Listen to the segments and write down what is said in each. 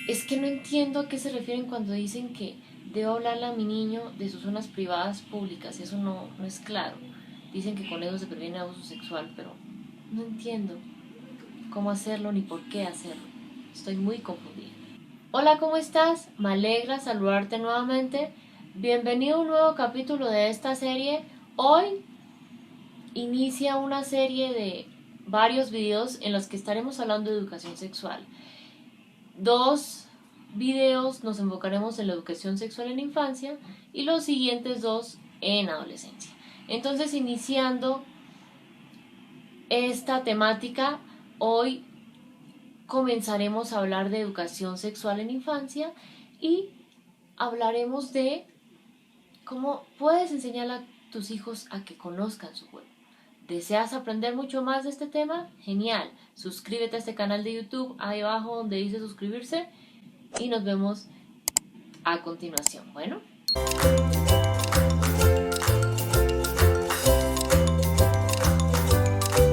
Es que no entiendo a qué se refieren cuando dicen que debo hablarle a mi niño de sus zonas privadas públicas. Eso no es claro. Dicen que con eso se previene abuso sexual, pero no entiendo cómo hacerlo ni por qué hacerlo. Estoy muy confundida. Hola, ¿cómo estás? Me alegra saludarte nuevamente. Bienvenido a un nuevo capítulo de esta serie. Hoy inicia una serie de varios videos en los que estaremos hablando de educación sexual. Dos videos nos enfocaremos en la educación sexual en infancia y los siguientes dos en adolescencia. Entonces, iniciando esta temática, hoy comenzaremos a hablar de educación sexual en infancia y hablaremos de cómo puedes enseñar a tus hijos a que conozcan su cuerpo. ¿Deseas aprender mucho más de este tema? Genial. Suscríbete a este canal de YouTube ahí abajo donde dice suscribirse y nos vemos a continuación. Bueno.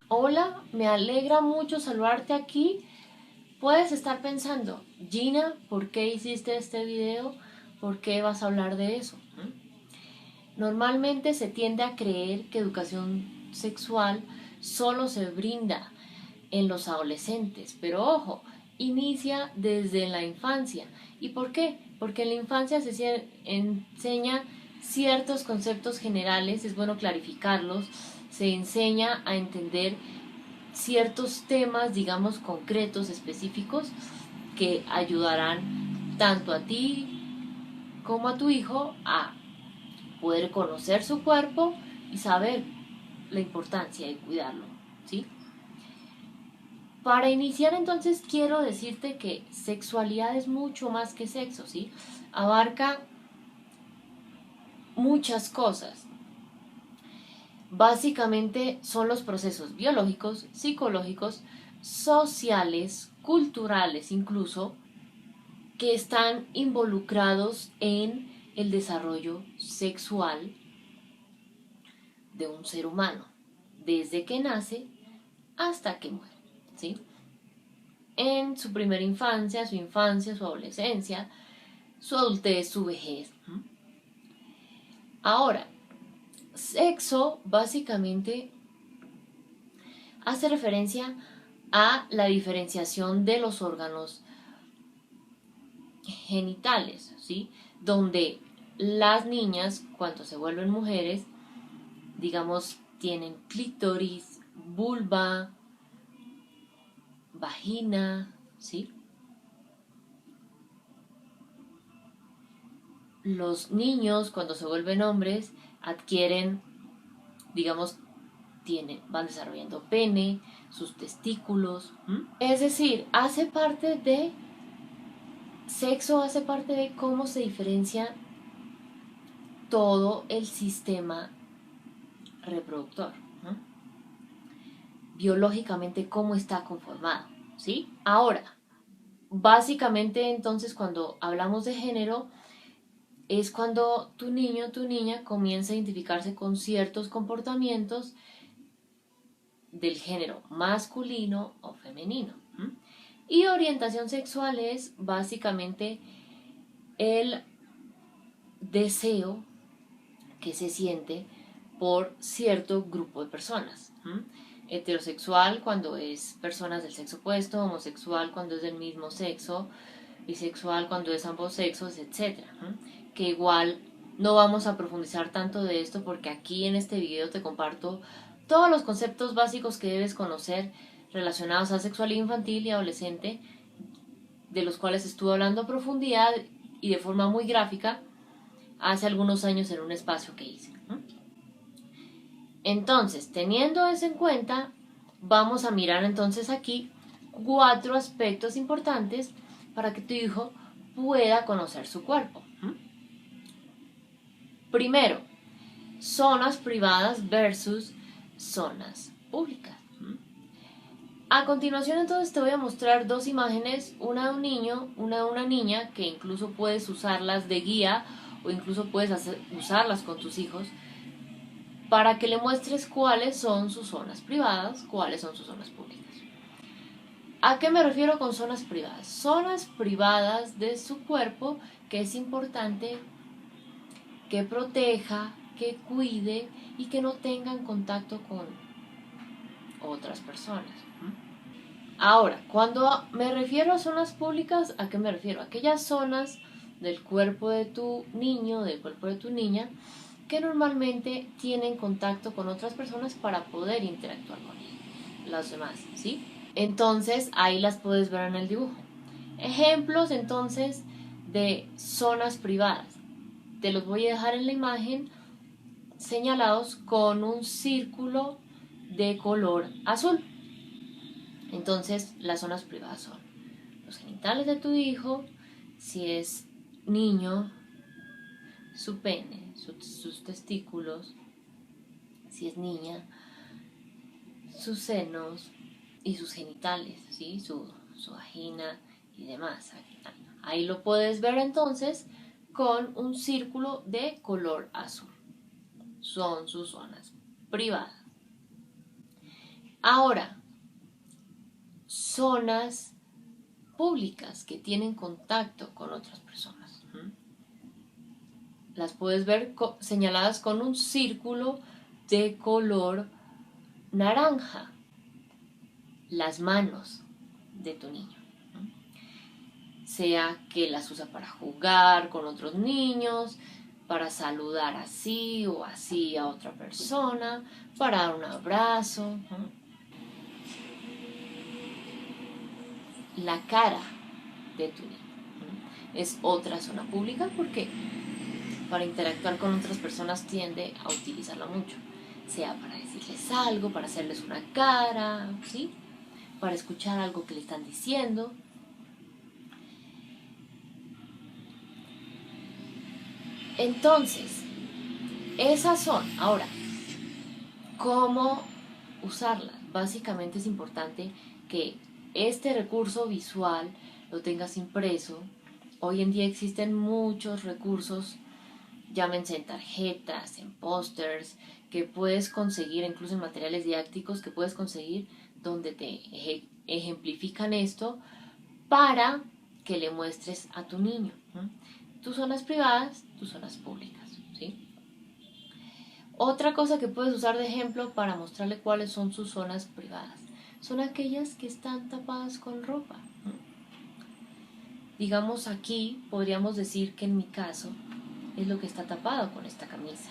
Hola, me alegra mucho saludarte aquí. Puedes estar pensando, Gina, ¿por qué hiciste este video? ¿Por qué vas a hablar de eso? Normalmente se tiende a creer que educación sexual solo se brinda en los adolescentes, pero ojo, inicia desde la infancia. ¿Y por qué? Porque en la infancia se enseña ciertos conceptos generales, es bueno clarificarlos, se enseña a entender ciertos temas, digamos, concretos, específicos, que ayudarán tanto a ti como a tu hijo a poder conocer su cuerpo y saber la importancia de cuidarlo, ¿sí? Para iniciar entonces quiero decirte que sexualidad es mucho más que sexo, ¿sí? Abarca muchas cosas. Básicamente son los procesos biológicos, psicológicos, sociales, culturales incluso, que están involucrados en el desarrollo sexual de un ser humano, desde que nace hasta que muere, ¿sí? En su primera infancia, su adolescencia, su adultez, su vejez. Ahora, sexo básicamente hace referencia a la diferenciación de los órganos genitales, ¿sí? Donde las niñas, cuando se vuelven mujeres, digamos, tienen clítoris, vulva, vagina, ¿sí? Los niños, cuando se vuelven hombres, adquieren, digamos, van desarrollando pene, sus testículos. Es decir, sexo hace parte de cómo se diferencia todo el sistema reproductor. Biológicamente, cómo está conformado, ¿sí? Ahora, básicamente entonces cuando hablamos de género, es cuando tu niño o tu niña comienza a identificarse con ciertos comportamientos del género masculino o femenino. Y orientación sexual es básicamente el deseo que se siente por cierto grupo de personas. Heterosexual cuando es personas del sexo opuesto, homosexual cuando es del mismo sexo, bisexual cuando es ambos sexos, etc. Que igual no vamos a profundizar tanto de esto porque aquí en este video te comparto todos los conceptos básicos que debes conocer relacionados a sexualidad infantil y adolescente, de los cuales estuve hablando a profundidad y de forma muy gráfica hace algunos años en un espacio que hice. Entonces, teniendo eso en cuenta, vamos a mirar entonces aquí 4 aspectos importantes para que tu hijo pueda conocer su cuerpo. Primero, zonas privadas versus zonas públicas. A continuación entonces te voy a mostrar 2 imágenes, una de un niño, una de una niña, que incluso puedes usarlas de guía o incluso puedes usarlas con tus hijos para que le muestres cuáles son sus zonas privadas, cuáles son sus zonas públicas. ¿A qué me refiero con zonas privadas? Zonas privadas de su cuerpo que es importante que proteja, que cuide y que no tengan contacto con otras personas. Ahora, cuando me refiero a zonas públicas, ¿a qué me refiero? Aquellas zonas del cuerpo de tu niño, del cuerpo de tu niña, que normalmente tienen contacto con otras personas para poder interactuar con ellas, las demás, ¿sí? Entonces, ahí las puedes ver en el dibujo. Ejemplos, entonces, de zonas privadas. Te los voy a dejar en la imagen señalados con un círculo de color azul. Entonces, las zonas privadas son los genitales de tu hijo, si es niño, su pene, sus testículos, si es niña, sus senos y sus genitales, ¿sí? Su vagina y demás. Ahí lo puedes ver entonces con un círculo de color azul. Son sus zonas privadas. Ahora, zonas públicas que tienen contacto con otras personas. Las puedes ver señaladas con un círculo de color naranja. Las manos de tu niño. Sea que las usa para jugar con otros niños, para saludar así o así a otra persona, para dar un abrazo. La cara de tu niño es otra zona pública porque para interactuar con otras personas tiende a utilizarla mucho, sea para decirles algo, para hacerles una cara, ¿sí? Para escuchar algo que le están diciendo. Entonces, esas son, ahora, ¿cómo usarlas? Básicamente es importante que este recurso visual lo tengas impreso. Hoy en día existen muchos recursos, llámense en tarjetas, en pósters, que puedes conseguir, incluso en materiales didácticos que puedes conseguir donde te ejemplifican esto para que le muestres a tu niño. Tus zonas privadas, tus zonas públicas, ¿sí? Otra cosa que puedes usar de ejemplo para mostrarle cuáles son sus zonas privadas son aquellas que están tapadas con ropa. Digamos aquí, podríamos decir que en mi caso es lo que está tapado con esta camisa,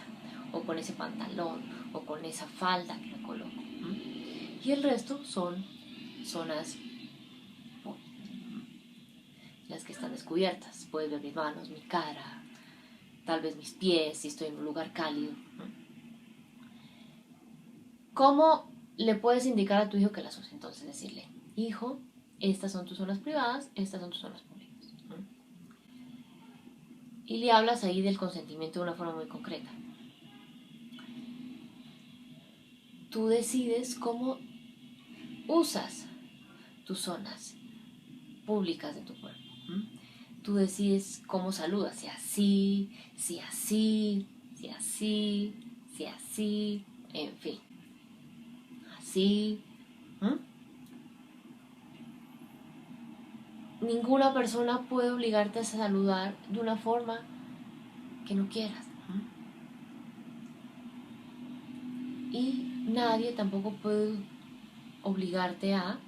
o con ese pantalón, o con esa falda que me coloco. Y el resto son zonas las que están descubiertas. Puedes ver mis manos, mi cara, tal vez mis pies, si estoy en un lugar cálido. ¿Cómo le puedes indicar a tu hijo que las use? Entonces decirle, hijo, estas son tus zonas privadas, estas son tus zonas públicas. Y le hablas ahí del consentimiento de una forma muy concreta. Tú decides cómo usas tus zonas públicas de tu cuerpo. Tú decides cómo saludas, si así, si así, si así, si así, en fin, así. Ninguna persona puede obligarte a saludar de una forma que no quieras. Y nadie tampoco puede obligarte a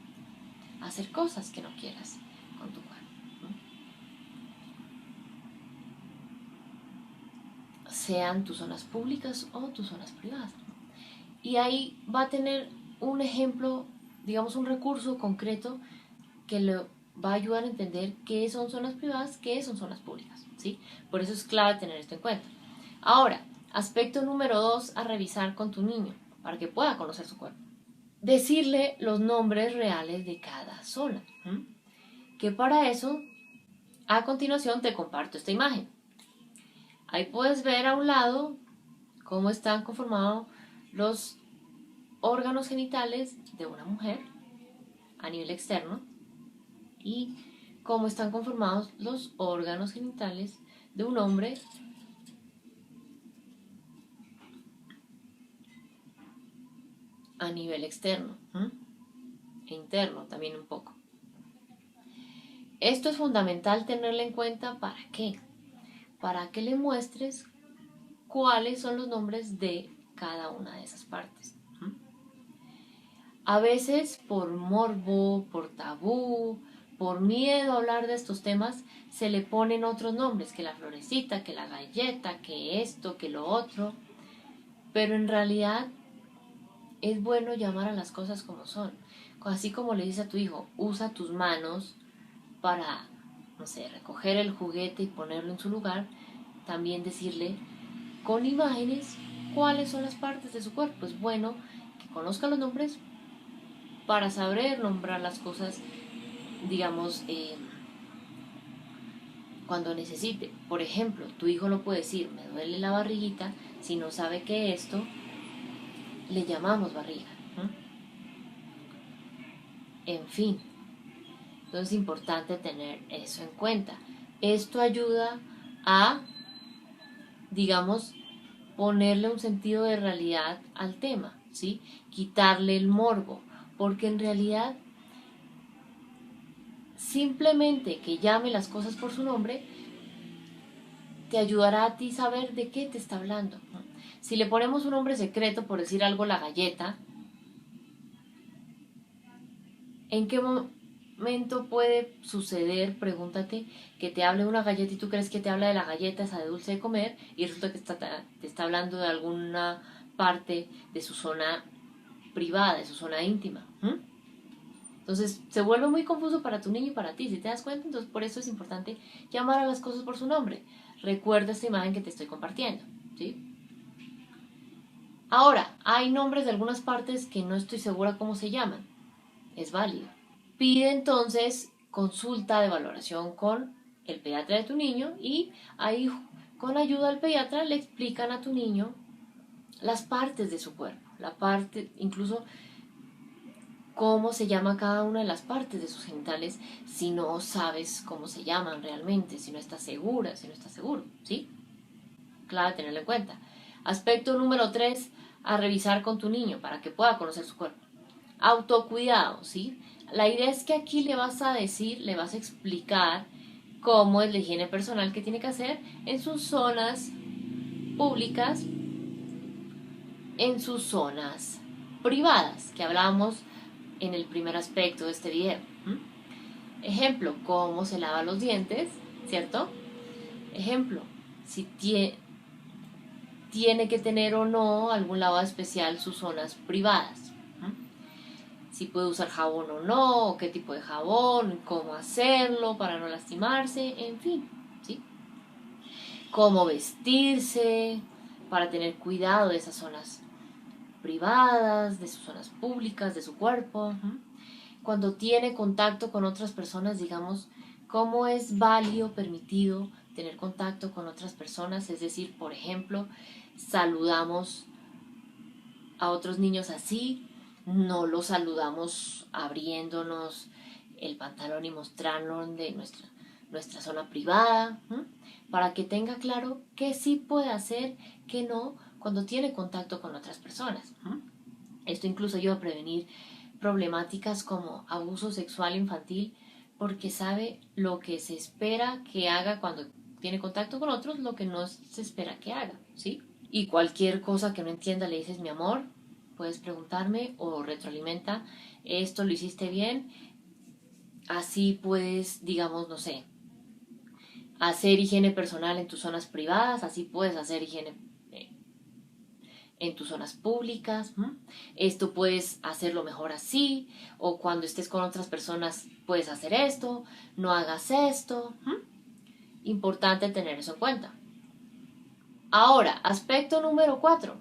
hacer cosas que no quieras con tu cuerpo. Sean tus zonas públicas o tus zonas privadas. Y ahí va a tener un ejemplo, digamos un recurso concreto que le va a ayudar a entender qué son zonas privadas, qué son zonas públicas, ¿sí? Por eso es clave tener esto en cuenta. Ahora, aspecto número 2 a revisar con tu niño, para que pueda conocer su cuerpo. Decirle los nombres reales de cada zona. Que para eso, a continuación te comparto esta imagen. Ahí puedes ver a un lado cómo están conformados los órganos genitales de una mujer a nivel externo y cómo están conformados los órganos genitales de un hombre a nivel externo e interno también un poco. Esto es fundamental tenerlo en cuenta. ¿Para qué? Para que le muestres cuáles son los nombres de cada una de esas partes. A veces por morbo, por tabú, por miedo a hablar de estos temas, se le ponen otros nombres, que la florecita, que la galleta, que esto, que lo otro. Pero en realidad es bueno llamar a las cosas como son. Así como le dices a tu hijo, usa tus manos para, no sé, recoger el juguete y ponerlo en su lugar, también decirle con imágenes cuáles son las partes de su cuerpo. Es bueno que conozca los nombres para saber nombrar las cosas, digamos, cuando necesite. Por ejemplo, tu hijo no puede decir, me duele la barriguita, si no sabe que esto le llamamos barriga. En fin, entonces es importante tener eso en cuenta. Esto ayuda a, digamos, ponerle un sentido de realidad al tema, ¿sí? Quitarle el morbo, porque en realidad simplemente que llame las cosas por su nombre te ayudará a ti saber de qué te está hablando. Si le ponemos un nombre secreto, por decir algo, la galleta, ¿en qué momento puede suceder, pregúntate, que te hable una galleta y tú crees que te habla de la galleta esa de dulce de comer y resulta que te está hablando de alguna parte de su zona privada, de su zona íntima? Entonces se vuelve muy confuso para tu niño y para ti, si te das cuenta. Entonces por eso es importante llamar a las cosas por su nombre. Recuerda esta imagen que te estoy compartiendo, ¿sí? Ahora, hay nombres de algunas partes que no estoy segura cómo se llaman. Es válido. Pide entonces consulta de valoración con el pediatra de tu niño y ahí con ayuda del pediatra le explican a tu niño las partes de su cuerpo, la parte, incluso cómo se llama cada una de las partes de sus genitales si no sabes cómo se llaman realmente, si no estás segura, si no estás seguro, ¿sí? Clave tenerlo en cuenta. Aspecto número 3, a revisar con tu niño para que pueda conocer su cuerpo. Autocuidado, ¿sí? La idea es que aquí le vas a decir, le vas a explicar cómo es la higiene personal que tiene que hacer en sus zonas públicas, en sus zonas privadas, que hablábamos en el primer aspecto de este video. Ejemplo, cómo se lava los dientes, ¿cierto? Ejemplo, si tiene que tener o no algún lavado especial sus zonas privadas. Si puede usar jabón o no, o qué tipo de jabón, cómo hacerlo para no lastimarse, en fin, ¿sí? Cómo vestirse para tener cuidado de esas zonas privadas, de sus zonas públicas, de su cuerpo. Cuando tiene contacto con otras personas, digamos, cómo es válido, permitido tener contacto con otras personas, es decir, por ejemplo, saludamos a otros niños así, no los saludamos abriéndonos el pantalón y mostrándonos de nuestra zona privada, para que tenga claro qué sí puede hacer, qué no, cuando tiene contacto con otras personas. Esto incluso ayuda a prevenir problemáticas como abuso sexual infantil, porque sabe lo que se espera que haga cuando tiene contacto con otros, lo que no se espera que haga, ¿sí? Y cualquier cosa que no entienda le dices, mi amor, puedes preguntarme o retroalimenta, esto lo hiciste bien, así puedes, digamos, no sé, hacer higiene personal en tus zonas privadas, así puedes hacer higiene en tus zonas públicas, esto puedes hacerlo mejor así, o cuando estés con otras personas puedes hacer esto, no hagas esto. Importante tener eso en cuenta. Ahora, aspecto número 4.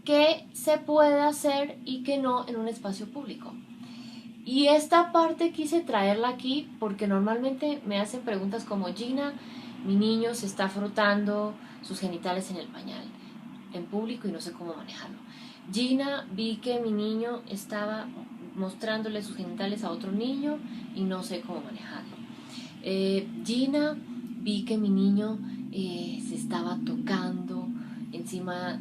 ¿Qué se puede hacer y qué no en un espacio público? Y esta parte quise traerla aquí porque normalmente me hacen preguntas como, Gina, mi niño se está frotando sus genitales en el pañal en público y no sé cómo manejarlo. Gina, vi que mi niño estaba mostrándole sus genitales a otro niño y no sé cómo manejarlo. Gina, vi que mi niño se estaba tocando encima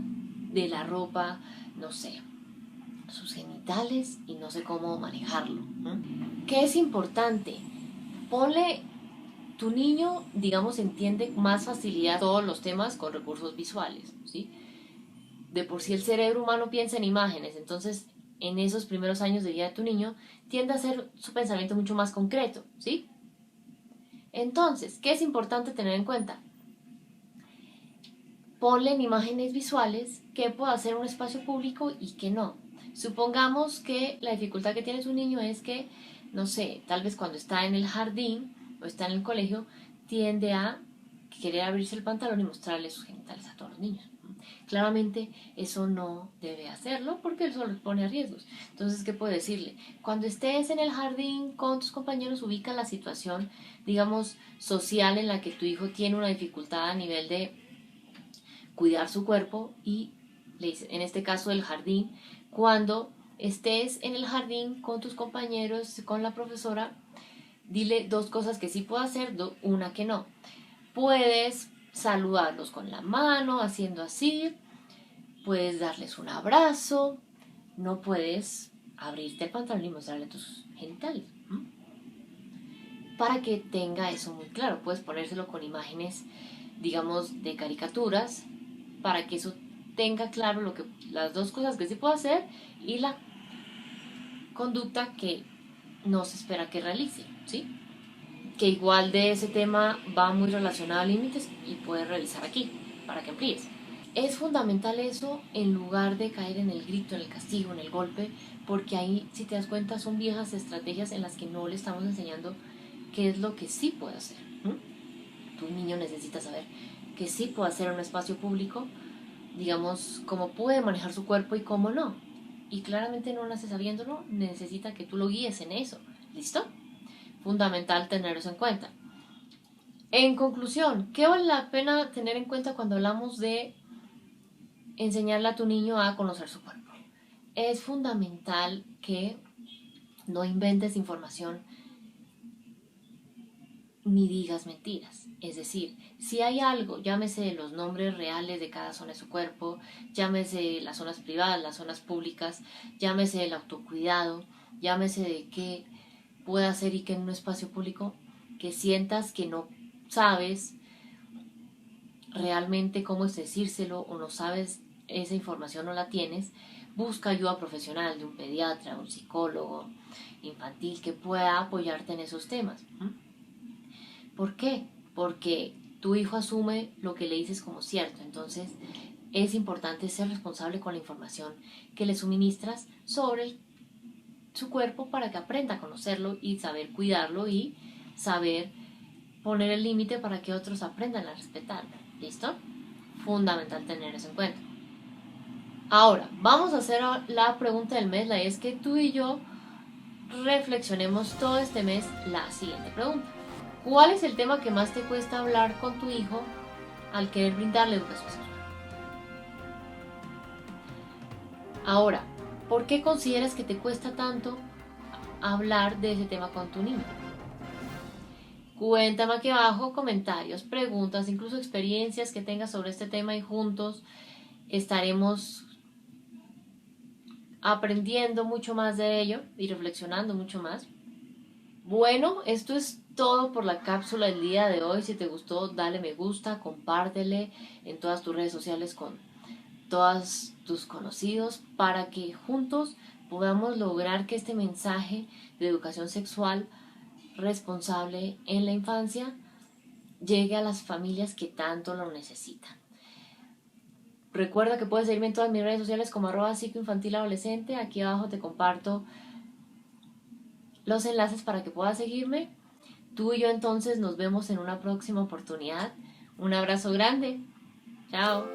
de la ropa, no sé, sus genitales y no sé cómo manejarlo. ¿Qué es importante? Ponle, tu niño, digamos, entiende más facilidad todos los temas con recursos visuales, ¿sí? De por sí el cerebro humano piensa en imágenes, entonces en esos primeros años de vida de tu niño tiende a ser su pensamiento mucho más concreto, ¿sí? Entonces, ¿qué es importante tener en cuenta? Ponle en imágenes visuales qué puede hacer un espacio público y qué no. Supongamos que la dificultad que tiene su niño es que, no sé, tal vez cuando está en el jardín o está en el colegio, tiende a querer abrirse el pantalón y mostrarle sus genitales a todos los niños. Claramente eso no debe hacerlo porque eso lo pone a riesgos. Entonces, ¿qué puedo decirle? Cuando estés en el jardín con tus compañeros, ubica la situación, digamos, social en la que tu hijo tiene una dificultad a nivel de cuidar su cuerpo y le dice, en este caso el jardín, cuando estés en el jardín con tus compañeros, con la profesora, dile dos cosas que sí puedo hacer, una que no. Puedes saludarlos con la mano, haciendo así, puedes darles un abrazo, no puedes abrirte el pantalón y mostrarle tus genitales. Para que tenga eso muy claro, puedes ponérselo con imágenes, digamos, de caricaturas, para que eso tenga claro las dos cosas que sí puedo hacer y la conducta que no se espera que realice, ¿sí? Que igual de ese tema va muy relacionado a límites y puedes revisar aquí para que amplíes. Es fundamental eso en lugar de caer en el grito, en el castigo, en el golpe, porque ahí, si te das cuenta, son viejas estrategias en las que no le estamos enseñando qué es lo que sí puede hacer. Tu niño necesita saber que sí puede hacer en un espacio público, digamos, cómo puede manejar su cuerpo y cómo no. Y claramente no nace sabiéndolo, necesita que tú lo guíes en eso. ¿Listo? Fundamental tener eso en cuenta. En conclusión, ¿qué vale la pena tener en cuenta cuando hablamos de enseñarle a tu niño a conocer su cuerpo? Es fundamental que no inventes información ni digas mentiras. Es decir, si hay algo, llámese los nombres reales de cada zona de su cuerpo, llámese las zonas privadas, las zonas públicas, llámese el autocuidado, llámese de qué puede hacer y qué en un espacio público, que sientas que no sabes realmente cómo es decírselo o no sabes esa información, no la tienes, busca ayuda profesional de un pediatra, un psicólogo infantil que pueda apoyarte en esos temas. ¿Por qué? Porque tu hijo asume lo que le dices como cierto, entonces es importante ser responsable con la información que le suministras sobre su cuerpo para que aprenda a conocerlo y saber cuidarlo y saber poner el límite para que otros aprendan a respetarlo. ¿Listo? Fundamental tener eso en cuenta. Ahora, vamos a hacer la pregunta del mes, la es que tú y yo reflexionemos todo este mes la siguiente pregunta. ¿Cuál es el tema que más te cuesta hablar con tu hijo al querer brindarle educación sexual? Ahora, ¿por qué consideras que te cuesta tanto hablar de ese tema con tu niño? Cuéntame aquí abajo comentarios, preguntas, incluso experiencias que tengas sobre este tema y juntos estaremos aprendiendo mucho más de ello y reflexionando mucho más. Bueno, esto es todo por la cápsula del día de hoy. Si te gustó, dale me gusta, compártele en todas tus redes sociales con todos tus conocidos para que juntos podamos lograr que este mensaje de educación sexual responsable en la infancia llegue a las familias que tanto lo necesitan. Recuerda que puedes seguirme en todas mis redes sociales como @psicoinfantiladolescente. Aquí abajo te comparto los enlaces para que puedas seguirme. Tú y yo entonces nos vemos en una próxima oportunidad. Un abrazo grande. Chao.